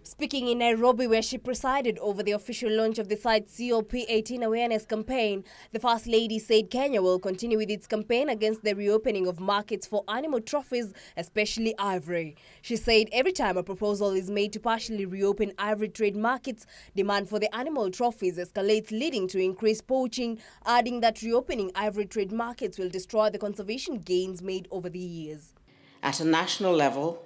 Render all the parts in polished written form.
Speaking in Nairobi, where she presided over the official launch of the site's COP18 awareness campaign, the First Lady said Kenya will continue with its campaign against the reopening of markets for animal trophies, especially ivory. She said every time a proposal is made to partially reopen ivory trade markets, demand for the animal trophies escalates, leading to increased poaching, adding that reopening ivory trade markets will destroy the conservation gains made over the years. At a national level,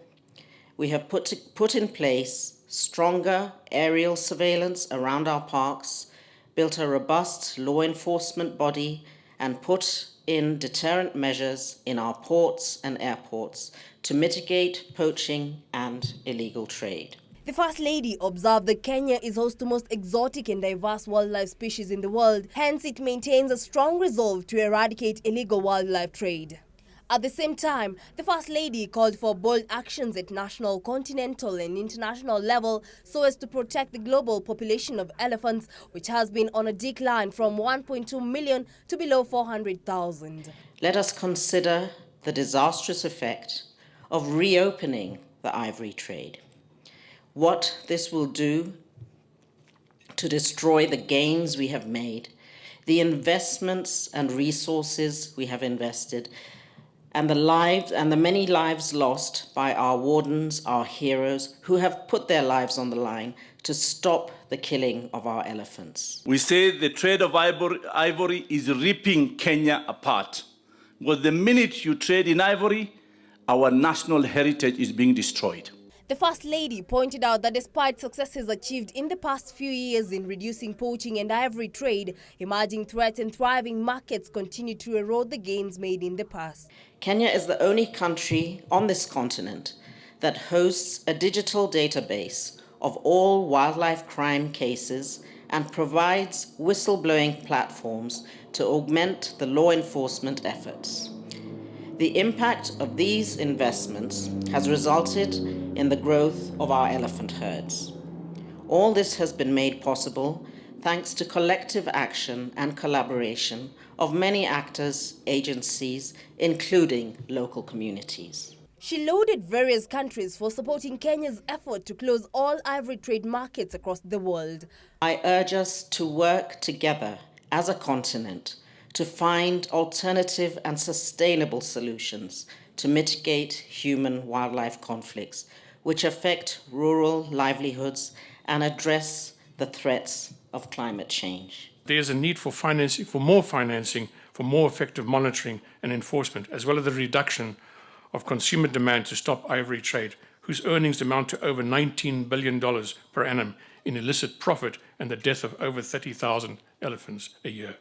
we have put in place stronger aerial surveillance around our parks, built a robust law enforcement body, and put in deterrent measures in our ports and airports to mitigate poaching and illegal trade. The First Lady observed that Kenya is host to most exotic and diverse wildlife species in the world, hence it maintains a strong resolve to eradicate illegal wildlife trade. At the same time, the First Lady called for bold actions at national, continental and international level so as to protect the global population of elephants, which has been on a decline from 1.2 million to below 400,000. Let us consider the disastrous effect of reopening the ivory trade. What this will do to destroy the gains we have made, the investments and resources we have invested, and the many lives lost by our wardens, our heroes, who have put their lives on the line to stop the killing of our elephants. We say the trade of ivory is ripping Kenya apart. Because the minute you trade in ivory, our national heritage is being destroyed. The First Lady pointed out that despite successes achieved in the past few years in reducing poaching and ivory trade, emerging threats and thriving markets continue to erode the gains made in the past. Kenya is the only country on this continent that hosts a digital database of all wildlife crime cases and provides whistleblowing platforms to augment the law enforcement efforts. The impact of these investments has resulted in the growth of our elephant herds. All this has been made possible thanks to collective action and collaboration of many actors, agencies, including local communities. She lauded various countries for supporting Kenya's effort to close all ivory trade markets across the world. I urge us to work together as a continent to find alternative and sustainable solutions to mitigate human-wildlife conflicts which affect rural livelihoods and address the threats of climate change. There's a need for financing, for more effective monitoring and enforcement, as well as the reduction of consumer demand to stop ivory trade, whose earnings amount to over $19 billion per annum in illicit profit and the death of over 30,000 elephants a year.